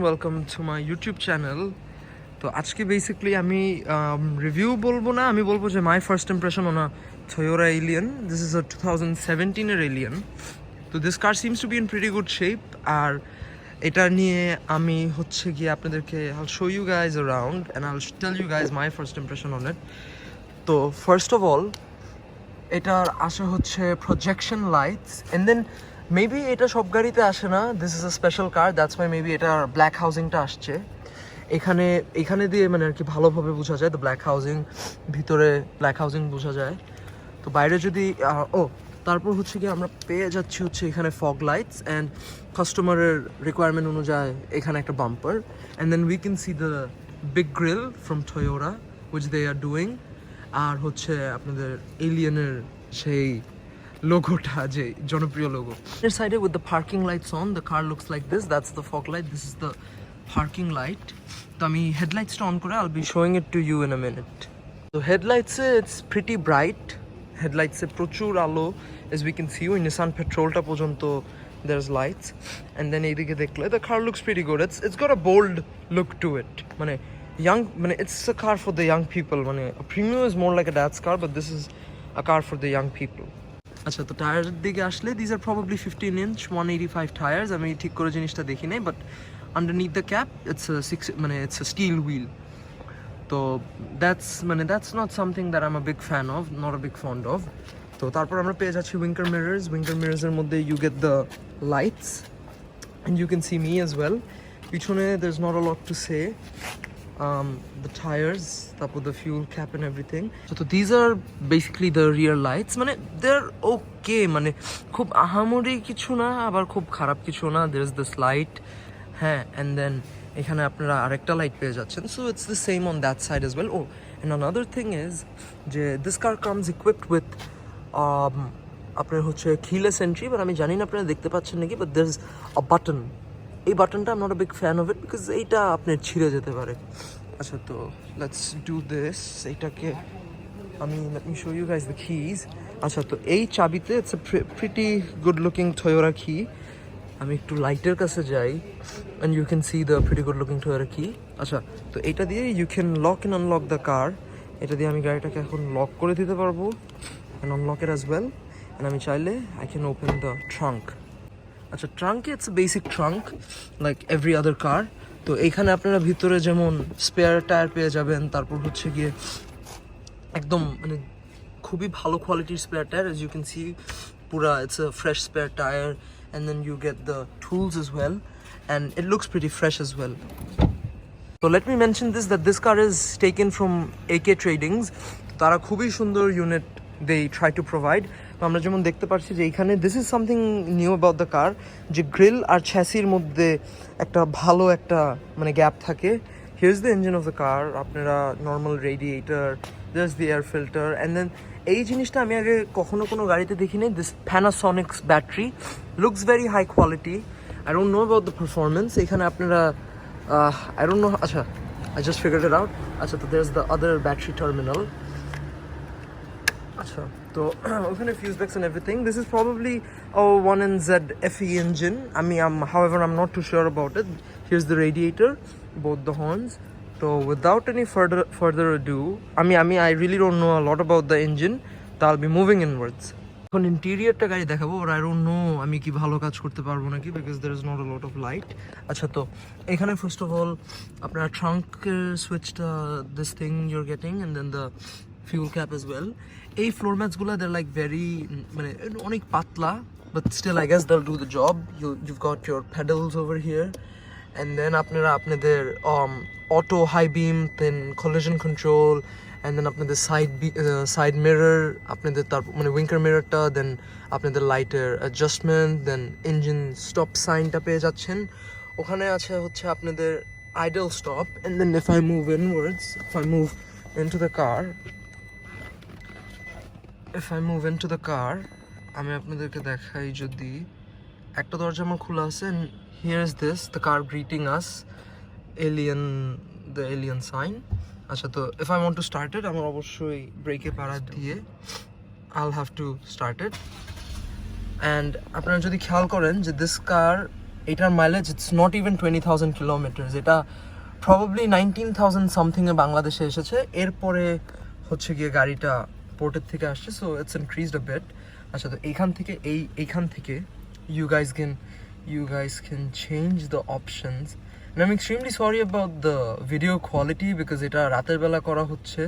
Welcome to my YouTube channel. তো আজকে basically আমি রিভিউ বলবো না, আমি বলবো যে my first impression on a Toyota Allion. This is a 2017 এর Allion. তো this car seems to be in pretty good shape. আর এটা নিয়ে আমি হচ্ছে গিয়ে আপনাদেরকে I'll show you guys around and I'll tell you guys my first impression on it. তো ফার্স্ট অফ অল এটার আসা হচ্ছে projection lights and then maybe এটা সব গাড়িতে আসে না, this is a special car, that's why maybe এটার ব্ল্যাক হাউজিংটা আসছে এখানে দিয়ে মানে আর কি ভালোভাবে বোঝা যায়। তো ব্ল্যাক হাউজিং, ভিতরে ব্ল্যাক হাউজিং বোঝা যায়। তো বাইরে যদি তারপর হচ্ছে কি আমরা পেয়ে যাচ্ছি হচ্ছে এখানে ফগ লাইটস অ্যান্ড কাস্টমারের রিকোয়ারমেন্ট অনুযায়ী এখানে একটা bumper and then we can see the big grille from Toyota which they are doing। আর হচ্ছে আপনাদের এলিয়নের সেই লোগোটা, যে জনপ্রিয় লোগো। এর সাইডে with the parking lights on, the car looks like this, that's the fog light, this is the parking light. তো আমি হেডলাইটসটা অন করে I'll be showing it to you in a minute. তো হেডলাইটসে ইটস প্রিটি ব্রাইট, হেডলাইটসে প্রচুর আলো, as we can see ওই Nissan পেট্রোলটা পর্যন্ত there's lights and then এইদিকে দেখলে the car looks pretty good. It's got a bold look to it, মানে young, মানে it's a car for the young people, মানে a Premio is more like a dad's car but this is a car for the young people. আচ্ছা, তো টায়ারের দিকে আসলে these are probably 15-inch 185 tires, আমি ঠিক করে জিনিসটা দেখি নাই, but underneath the cap it's a steel wheel. তো that's not something that I'm a big fan of, not a big fond of. তো তারপর আমরা পেয়ে যাচ্ছি উইঙ্কার মিরর্সের মধ্যে you get the lights and you can see me as well. পিছনে there's not a lot to say. The tires, তারপর the fuel cap and everything. So these are basically the rear lights, মানে they're okay, মানে খুব আহামরি কিছু না আবার খুব খারাপ কিছু না, there's this light, হ্যাঁ, and then এখানে আপনারা আরেকটা লাইট পেয়ে যাচ্ছেন, so it's the same on that side as well. Oh, and another thing is যে this car comes equipped with আপনার হচ্ছে keyless entry, but আমি জানি না আপনারা দেখতে পাচ্ছেন নাকি, but there's a button. এই বাটনটা I'm not a big fan of it because এইটা আপনার ছিঁড়ে যেতে পারে। আচ্ছা, তো let's do this, এইটাকে let me show you guys the keys. আচ্ছা, তো এই চাবিতে it's a pretty good looking Toyota key. আমি একটু লাইটের কাছে যাই and you can see the pretty good looking Toyota key. আচ্ছা, তো এইটা দিয়ে you can lock and unlock the car. এটা দিয়ে আমি গাড়িটাকে এখন লক করে দিতে পারবো and unlock it as well, and আমি চাইলে I can open the trunk. আচ্ছা, ট্রাঙ্কে it's basic trunk like every other car. তো এইখানে আপনারা ভিতরে যেমন স্পেয়ার টায়ার পেয়ে যাবেন, তারপর হচ্ছে গিয়ে একদম মানে খুবই ভালো কোয়ালিটির spare tyre, as you can see পুরা it's a fresh spare tire and then you get the tools as well and it looks pretty fresh as well. So let me mention that this car is taken from AK Tradings. তারা খুবই সুন্দর unit they try to provide. তো আমরা যেমন দেখতে পাচ্ছি যে এইখানে this is something new about the car, যে গ্রিল আর চ্যাসির মধ্যে একটা ভালো একটা মানে গ্যাপ থাকে। Here is the engine of the car, আপনারা normal radiator, just the air filter and then এই জিনিসটা আমি আগে কখনো কোনো গাড়িতে দেখিনি। This Panasonic's battery looks very high quality. I don't know about the performance. এখানে আপনারা আই ডোন্ট নো, আচ্ছা I just figured it out. আচ্ছা, তো there is the other battery terminal. আচ্ছা, তো ওখানে fuse bags and everything. This is probably a 1NZ FE engine. However, I'm not too sure about it. Here's the radiator, both the horns. So without any further ado, I really don't know a lot about the engine. So I'll be moving inwards. এখন ইন্টেরিয়রটা গাড়ি দেখাবো, আর I don't know আমি কি ভালো কাজ করতে পারবো নাকি, because there is not a lot of light. আচ্ছা, তো এখানে ফার্স্ট অফ অল আপনার ট্রাঙ্কের সুইচটা, this thing you're getting, and then the fuel cap as well. এই ফ্লোর ম্যাটসগুলো they're like very মানে অনেক পাতলা, but still I guess they'll do the job. You've got your pedals over here and then আপনাদের auto high beam, then collision control, and then আপনাদের side mirror, আপনাদের তারপর মানে উইঙ্কার মিররটা, then আপনাদের লাইটের অ্যাডজাস্টমেন্ট, then ইঞ্জিন স্টপ সাইনটা পেয়ে যাচ্ছেন। ওখানে আছে হচ্ছে আপনাদের idle stop, and then if I move inwards, if I move into the car আমি আপনাদেরকে দেখাই, যদি একটা দরজা আমার খোলা আছে and here is the car greeting us, the alien sign. আচ্ছা, তো if I want to start it আমার অবশ্যই ব্রেকে পাড়া দিয়ে I'll have to start it. and আপনারা যদি খেয়াল করেন যে this car এটার mileage it's not even 20,000 kilometres, এটা প্রবাবলি 19,000 সামথিংয়ে বাংলাদেশে এসেছে, এরপরে হচ্ছে গিয়ে গাড়িটা পোর্টের থেকে আসছে, so it's increased a bit. আচ্ছা, তো এইখান থেকে you guys can change the options, and I'm extremely sorry about the video quality because এটা রাতের বেলা করা হচ্ছে,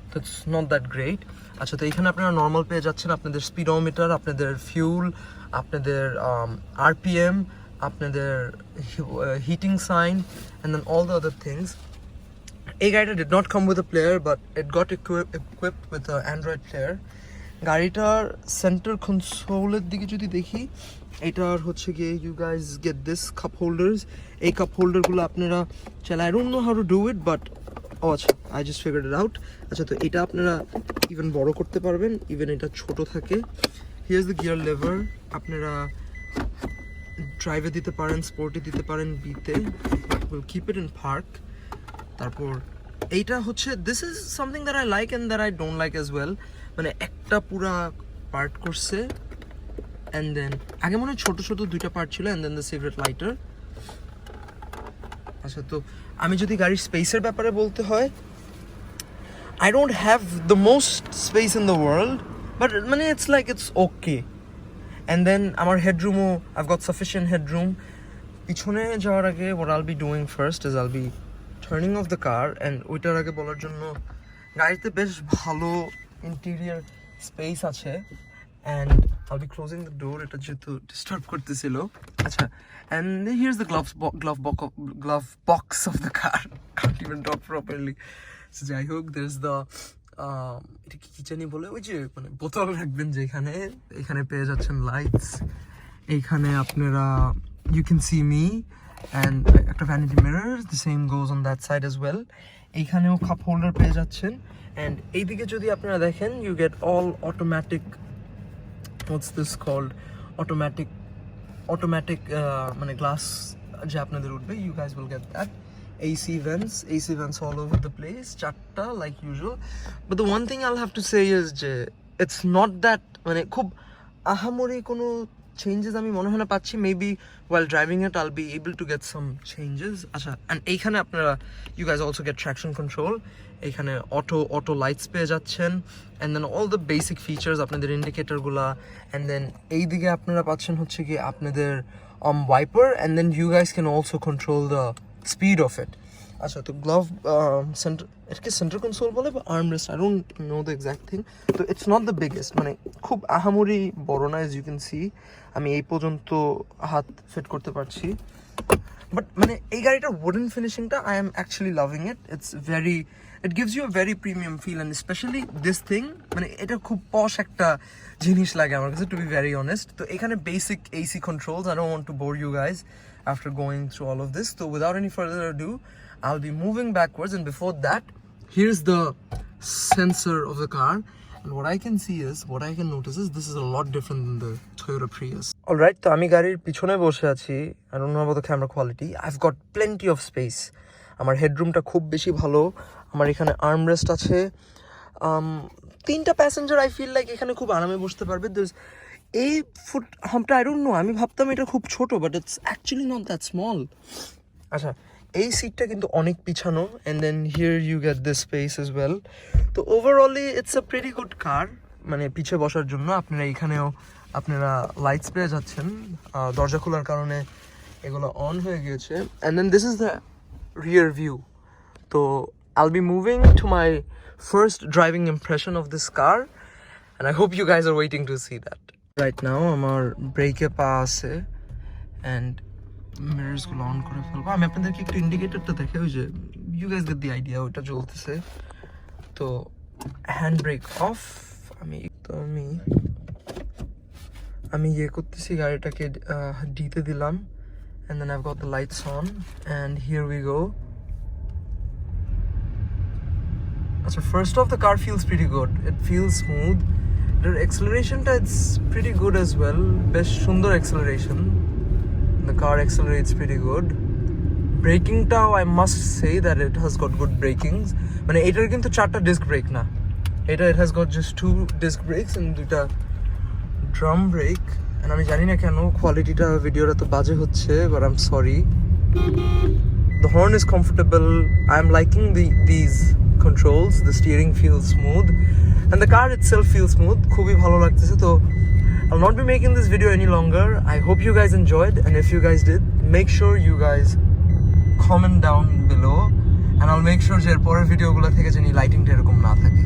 তো it's not that great. আচ্ছা, তো এখানে আপনারা নর্মাল পেয়ে যাচ্ছেন আপনাদের স্পিডোমিটার, আপনাদের ফিউল, আপনাদের RPM, আপনাদের heating sign, and then all the other things. এই গাড়িটা did not come with a player but it got equipped with an Android player. গাড়িটার সেন্টার কনসোলের দিকে যদি দেখি, এটার হচ্ছে গিয়ে you guys get this cup holders, এই কাপ হোল্ডারগুলো আপনারা চাইলে, I don't know how to do it but আচ্ছা I just figured it out. আচ্ছা, তো এটা আপনারা ইভেন বড় করতে পারবেন, ইভেন এটা ছোট থাকে। হিয়ার্স দ্য গিয়ার লেভার, আপনারা ড্রাইভে দিতে পারেন, স্পোর্টে দিতে পারেন, বিতে, but will keep it in park. তারপর এইটা হচ্ছে this is something that I like and that I don't like as well, মানে একটা পুরা পার্ট করছে, অ্যান্ড দেন আগে মনে হয় ছোটো ছোটো দুইটা পার্ট ছিল, and then the cigarette lighter. আচ্ছা, তো আমি যদি গাড়ির স্পেসের ব্যাপারে বলতে হয়, I don't have the most space in the world, but মানে it's like it's okay. And then আমার হেডরুমও আইভ গট সাফিসিয়েন্ট হেডরুম। পিছনে যাওয়ার আগে what I'll be doing first is I'll be turning off the car, and ওইটার আগে বলার জন্য গাড়িতে বেশ ভালো ইন্টেরিয়ার স্পেস আছে, and I'll be closing the door, এটা যেহেতু ডিস্টার্ব করতেছিল। আচ্ছা, and here's the glove box of the car. Can't even talk properly. So যাই হোক, there's the এটা কি জানি বলে, ওই যে মানে বোতল রাখবেন যেখানে, এখানে পেয়ে যাচ্ছেন লাইটস, এইখানে আপনারা you can see me, and একটা vanity mirror, the same goes on that side as well. এইখানেও কাপ হোল্ডার পেয়ে যাচ্ছেন, and এইদিকে যদি আপনারা দেখেন you get all automatic, what's this called, automatic মানে গ্লাস যে আপনাদের উঠবে, you guys will get that. AC vents all over the place, চারটা like usual. But the one thing I'll have to say is যে it's not that মানে খুব আহামরি কোনো চেঞ্জেস আমি মনে হয় না পাচ্ছি। Maybe while driving it I'll be able to get some changes. আচ্ছা, and এইখানে আপনারা you guys also get traction control, এইখানে অটো লাইটস পেয়ে যাচ্ছেন, and then all the basic features, আপনাদের ইন্ডিকেটরগুলা, and then এইদিকে আপনারা পাচ্ছেন হচ্ছে কি আপনাদের wiper, and then you guys can also control the speed of it. আচ্ছা, তো গ্লাভ সেন্টার, এটাকে সেন্টার কনসোল বলে বা armrest, I don't know the exact thing. তো ইটস নট দ্য বিগেস্ট, মানে খুব আহামরি বড় না, এজ ইউ ক্যান সি আমি এই পর্যন্ত হাত ফিট করতে পারছি। বাট মানে এই গাড়িটার উডেন ফিনিশিংটা I am actually loving it, it gives you a very premium feel, and specially this thing, মানে এটা খুব পশ একটা জিনিস লাগে আমার কাছে, টু বি ভেরি অনেস্ট। তো এখানে basic AC controls, I don't want to bore you guys after going through all of this. So without any further ado, I'll be moving backwards, and before that, here's the sensor of the car, and what I can notice is this is a lot different than the Toyota Prius. Alright, তো আমি গাড়ির পিছনে বসে আছি, I don't know about the camera quality, I've got plenty of space, আমার হেডরুমটা খুব বেশি ভালো, আমার এখানে আর্মরেস্ট আছে, তিনটা প্যাসেঞ্জার আই ফিল লাইক এখানে খুব আরামে বসতে পারবে। এই ফুট হামটা আই ডোন্ট নো, আমি ভাবতাম এটা খুব ছোট, but it's actually not that small. আচ্ছা, এই সিটটা কিন্তু অনেক পিছানো, and then here you get this space as well. তো ওভারঅলি it's a pretty good car, মানে পিছে বসার জন্য আপনারা এইখানেও আপনারা লাইটস পেয়ে যাচ্ছেন, দরজা খোলার কারণে এগুলো অন হয়ে গিয়েছে, and then this is the rear view. তো I'll be moving to my first driving impression of this car, and I hope you guys are waiting to see that. Right now আমার ব্রেকে পা আছে, and mirrors গুলো on করে ফেলবো। আমি আপনাদেরকে একটু ইন্ডিকেটরটা দেখে, ওই যে you guys get the idea, ওটা জ্বলতেছে। তো হ্যান্ড ব্রেক অফ, আমি ইয়ে করতেছি, গাড়িটাকে ডিতে দিলাম, and then I've got the lights on, and here we go. So first off, the car feels pretty good. It feels smooth. The acceleration, it's pretty good as well. Best sundar acceleration. The car accelerates pretty good. Braking tao, I must say that it has got good brakings. Mane etar kintu 4ta disc brake na. It has got just 2 disc brakes and 2ta drum brake. And আমি জানি না কেন কোয়ালিটিটা ভিডিওটা তো বাজে হচ্ছে, but I'm sorry. The horn is comfortable. I'm liking these controls. The steering feels smooth and the car itself feels smooth. খুবই ভালো লাগতেছে। তো I'll not be making this video any longer. I hope you guys enjoyed, and if you guys did, make sure you guys comment down below and I'll make sure যে এর পরের ভিডিওগুলো থেকে জানি লাইটিংটা এরকম না থাকে।